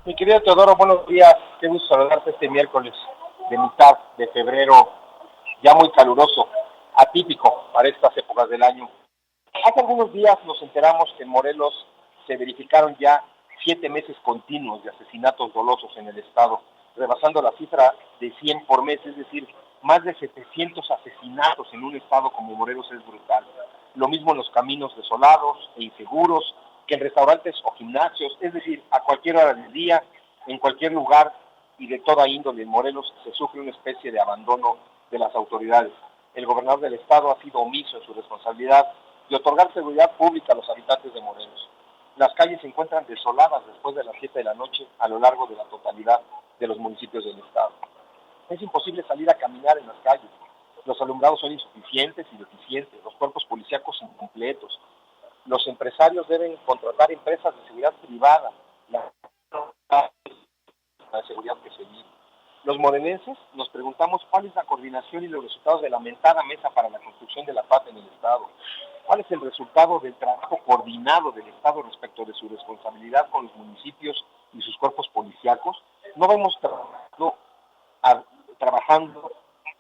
Mi querido Teodoro, buenos días. Qué gusto saludarte este miércoles de mitad de febrero, ya muy caluroso, atípico para estas épocas del año. Hace algunos días nos enteramos que en Morelos se verificaron ya 7 meses continuos de asesinatos dolosos en el estado, rebasando la cifra de 100 por mes, es decir, más de 700 asesinatos en un estado como Morelos es brutal. Lo mismo en los caminos desolados e inseguros, que en restaurantes o gimnasios, es decir, a cualquier hora del día, en cualquier lugar y de toda índole en Morelos se sufre una especie de abandono de las autoridades. El gobernador del estado ha sido omiso en su responsabilidad de otorgar seguridad pública a los habitantes de Morelos. Las calles se encuentran desoladas después de las 7 de la noche a lo largo de la totalidad de los municipios del estado. Es imposible salir a caminar en las calles. Los alumbrados son insuficientes y deficientes, los cuerpos policíacos incompletos. Los empresarios deben contratar empresas de seguridad privada, la seguridad que se vive. Los morenenses nos preguntamos cuál es la coordinación y los resultados de la mentada mesa para la construcción de la paz en el Estado. ¿Cuál es el resultado del trabajo coordinado del Estado respecto de su responsabilidad con los municipios y sus cuerpos policíacos? No vemos trabajando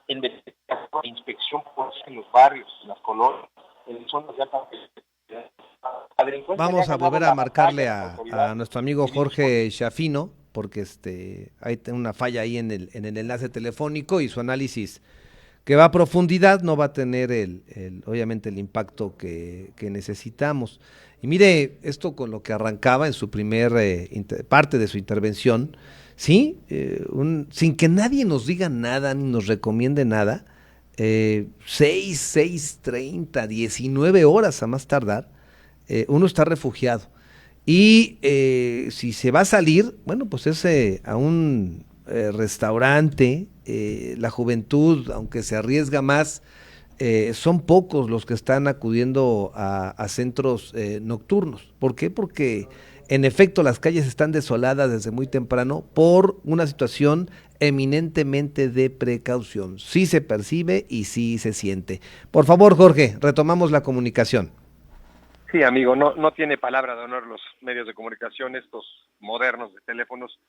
en verificación e inspección en los barrios, en las colonias, en zonas de alta peligrosidad. La delincuencia le ha Vamos a ganado volver a la batalla marcarle a las a autoridades. nuestro amigo Vivimos con Jorge Shafino, porque hay una falla ahí en el enlace telefónico y su análisis que va a profundidad no va a tener obviamente el impacto que necesitamos. Y mire, esto con lo que arrancaba en su parte de su intervención, ¿sí? Sin que nadie nos diga nada ni nos recomiende nada, 6:30, 19 horas a más tardar, uno está refugiado. Y si se va a salir, bueno, pues es a un restaurante, la juventud, aunque se arriesga más, son pocos los que están acudiendo a centros nocturnos. ¿Por qué? Porque en efecto las calles están desoladas desde muy temprano por una situación eminentemente de precaución. Sí se percibe y sí se siente. Por favor, Jorge, retomamos la comunicación. Sí, amigo, no tiene palabra de honor los medios de comunicación, estos modernos de teléfonos.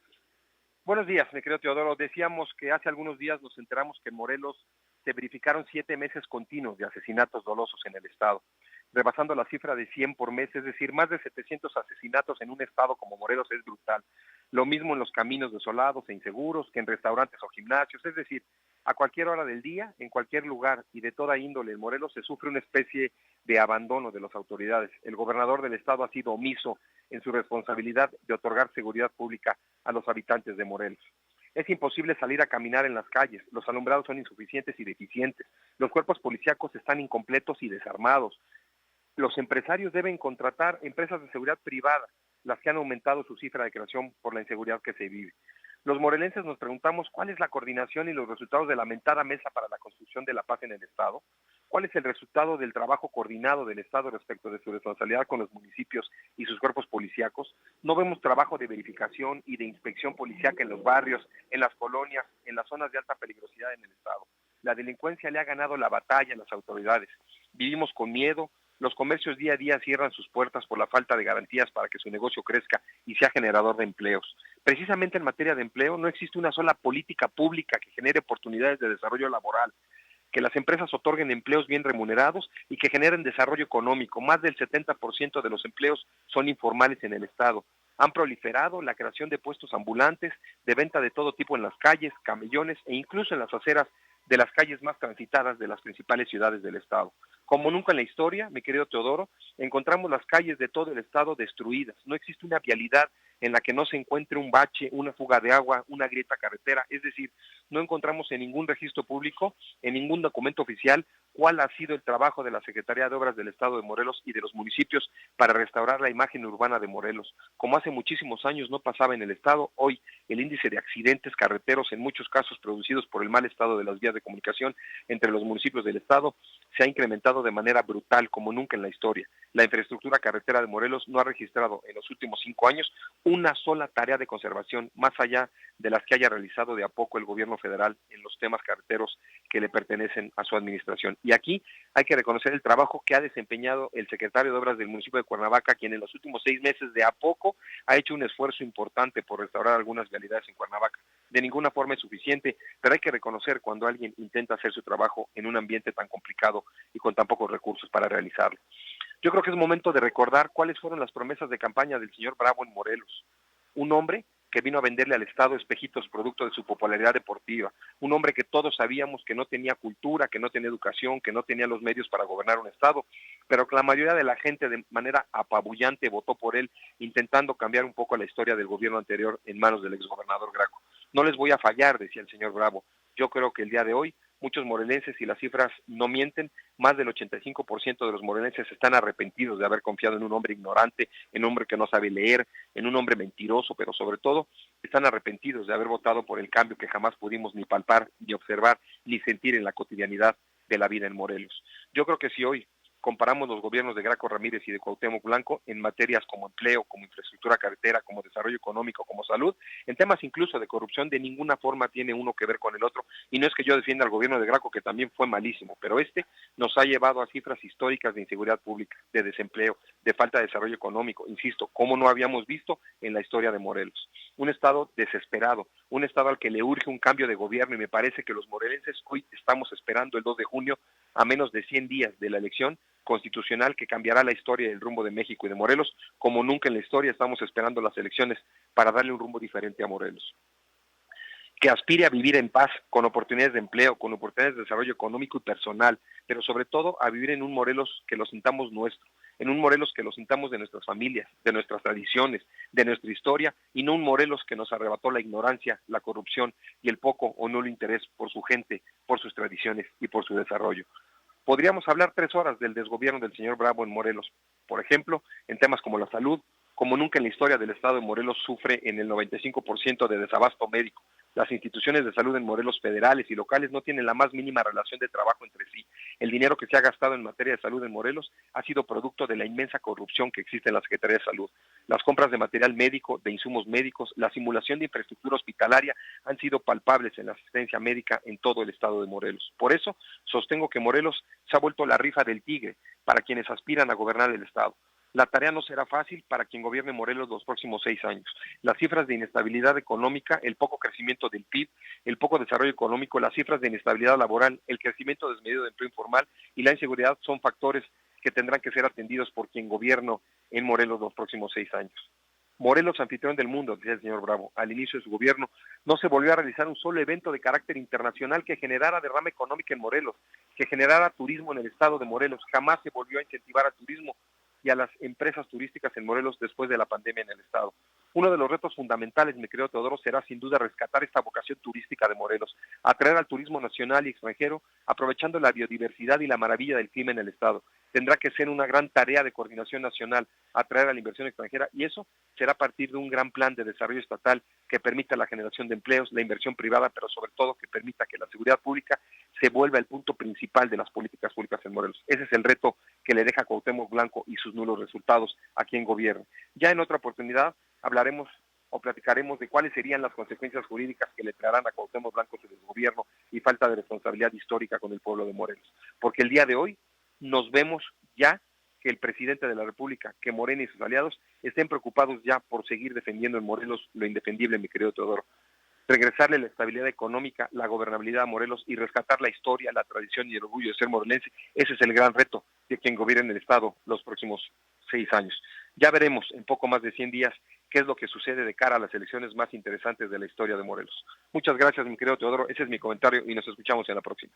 Buenos días, mi querido Teodoro. Decíamos que hace algunos días nos enteramos que en Morelos se verificaron 7 meses continuos de asesinatos dolosos en el estado, rebasando la cifra de 100 por mes, es decir, más de 700 asesinatos en un estado como Morelos es brutal. Lo mismo en los caminos desolados e inseguros que en restaurantes o gimnasios, es decir, a cualquier hora del día, en cualquier lugar y de toda índole en Morelos se sufre una especie de abandono de las autoridades. El gobernador del estado ha sido omiso en su responsabilidad de otorgar seguridad pública a los habitantes de Morelos. Es imposible salir a caminar en las calles, los alumbrados son insuficientes y deficientes, los cuerpos policíacos están incompletos y desarmados. Los empresarios deben contratar empresas de seguridad privada, las que han aumentado su cifra de creación por la inseguridad que se vive. Los morelenses nos preguntamos cuál es la coordinación y los resultados de la mentada mesa para la construcción de la paz en el Estado, cuál es el resultado del trabajo coordinado del Estado respecto de su responsabilidad con los municipios y sus cuerpos policíacos. No vemos trabajo de verificación y de inspección policíaca en los barrios, en las colonias, en las zonas de alta peligrosidad en el Estado. La delincuencia le ha ganado la batalla a las autoridades. Vivimos con miedo, los comercios día a día cierran sus puertas por la falta de garantías para que su negocio crezca y sea generador de empleos. Precisamente en materia de empleo no existe una sola política pública que genere oportunidades de desarrollo laboral, que las empresas otorguen empleos bien remunerados y que generen desarrollo económico. Más del 70% de los empleos son informales en el Estado. Han proliferado la creación de puestos ambulantes, de venta de todo tipo en las calles, camellones e incluso en las aceras de las calles más transitadas de las principales ciudades del Estado. Como nunca en la historia, mi querido Teodoro, encontramos las calles de todo el Estado destruidas. No existe una vialidad en la que no se encuentre un bache, una fuga de agua, una grieta carretera. Es decir, no encontramos en ningún registro público, en ningún documento oficial, cuál ha sido el trabajo de la Secretaría de Obras del Estado de Morelos y de los municipios para restaurar la imagen urbana de Morelos. Como hace muchísimos años no pasaba en el Estado, hoy el índice de accidentes carreteros, en muchos casos producidos por el mal estado de las vías de comunicación entre los municipios del Estado, se ha incrementado de manera brutal como nunca en la historia. La infraestructura carretera de Morelos no ha registrado en los últimos 5 años una sola tarea de conservación, más allá de las que haya realizado de a poco el gobierno federal en los temas carreteros que le pertenecen a su administración. Y aquí hay que reconocer el trabajo que ha desempeñado el secretario de Obras del municipio de Cuernavaca, quien en los últimos 6 meses de a poco ha hecho un esfuerzo importante por restaurar algunas vialidades en Cuernavaca. De ninguna forma es suficiente, pero hay que reconocer cuando alguien intenta hacer su trabajo en un ambiente tan complicado y con tan pocos recursos para realizarlo. Yo creo que es momento de recordar cuáles fueron las promesas de campaña del señor Bravo en Morelos. Un hombre que vino a venderle al Estado espejitos producto de su popularidad deportiva, un hombre que todos sabíamos que no tenía cultura, que no tenía educación, que no tenía los medios para gobernar un Estado, pero que la mayoría de la gente de manera apabullante votó por él, intentando cambiar un poco la historia del gobierno anterior en manos del exgobernador Graco. No les voy a fallar, decía el señor Bravo. Yo creo que el día de hoy muchos morelenses, y las cifras no mienten, más del 85% de los morelenses están arrepentidos de haber confiado en un hombre ignorante, en un hombre que no sabe leer, en un hombre mentiroso, pero sobre todo están arrepentidos de haber votado por el cambio que jamás pudimos ni palpar, ni observar, ni sentir en la cotidianidad de la vida en Morelos. Yo creo que si hoy comparamos los gobiernos de Graco Ramírez y de Cuauhtémoc Blanco en materias como empleo, como infraestructura carretera, como desarrollo económico, como salud, en temas incluso de corrupción, de ninguna forma tiene uno que ver con el otro, y no es que yo defienda al gobierno de Graco, que también fue malísimo, pero nos ha llevado a cifras históricas de inseguridad pública, de desempleo, de falta de desarrollo económico, insisto, como no habíamos visto en la historia de Morelos. Un estado desesperado, un estado al que le urge un cambio de gobierno, y me parece que los morelenses hoy estamos esperando el 2 de junio, a menos de 100 días de la elección constitucional que cambiará la historia y el rumbo de México y de Morelos, como nunca en la historia estamos esperando las elecciones para darle un rumbo diferente a Morelos. Que aspire a vivir en paz, con oportunidades de empleo, con oportunidades de desarrollo económico y personal, pero sobre todo a vivir en un Morelos que lo sintamos nuestro, en un Morelos que lo sintamos de nuestras familias, de nuestras tradiciones, de nuestra historia, y no un Morelos que nos arrebató la ignorancia, la corrupción y el poco o nulo interés por su gente, por sus tradiciones y por su desarrollo. Podríamos hablar 3 horas del desgobierno del señor Bravo en Morelos, por ejemplo, en temas como la salud, como nunca en la historia del estado de Morelos sufre en el 95% de desabasto médico. Las instituciones de salud en Morelos federales y locales no tienen la más mínima relación de trabajo entre sí. El dinero que se ha gastado en materia de salud en Morelos ha sido producto de la inmensa corrupción que existe en la Secretaría de Salud. Las compras de material médico, de insumos médicos, la simulación de infraestructura hospitalaria han sido palpables en la asistencia médica en todo el estado de Morelos. Por eso, sostengo que Morelos se ha vuelto la rifa del tigre para quienes aspiran a gobernar el estado. La tarea no será fácil para quien gobierne Morelos los próximos 6 años. Las cifras de inestabilidad económica, el poco crecimiento del PIB, el poco desarrollo económico, las cifras de inestabilidad laboral, el crecimiento desmedido de empleo informal y la inseguridad son factores que tendrán que ser atendidos por quien gobierne en Morelos los próximos 6 años. Morelos, anfitrión del mundo, decía el señor Bravo, al inicio de su gobierno, no se volvió a realizar un solo evento de carácter internacional que generara derrama económica en Morelos, que generara turismo en el estado de Morelos. Jamás se volvió a incentivar al turismo y a las empresas turísticas en Morelos después de la pandemia en el estado. Uno de los retos fundamentales, mi querido Teodoro, será sin duda rescatar esta vocación turística de Morelos, atraer al turismo nacional y extranjero, aprovechando la biodiversidad y la maravilla del clima en el estado. Tendrá que ser una gran tarea de coordinación nacional, atraer a la inversión extranjera, y eso será a partir de un gran plan de desarrollo estatal que permita la generación de empleos, la inversión privada, pero sobre todo que permita que la seguridad pública se vuelva el punto principal de las políticas públicas en Morelos. Ese es el reto que le deja Cuauhtémoc Blanco y sus nulos resultados a quien gobierne. Ya en otra oportunidad hablaremos o platicaremos de cuáles serían las consecuencias jurídicas que le traerán a Cuauhtémoc Blanco su desgobierno y falta de responsabilidad histórica con el pueblo de Morelos. Porque el día de hoy nos vemos ya que el presidente de la República, que Morena y sus aliados estén preocupados ya por seguir defendiendo en Morelos lo indefendible, mi querido Teodoro. Regresarle la estabilidad económica, la gobernabilidad a Morelos y rescatar la historia, la tradición y el orgullo de ser morelense, ese es el gran reto de quien gobierne el Estado los próximos 6 años. Ya veremos en poco más de 100 días qué es lo que sucede de cara a las elecciones más interesantes de la historia de Morelos. Muchas gracias, mi querido Teodoro, ese es mi comentario y nos escuchamos en la próxima.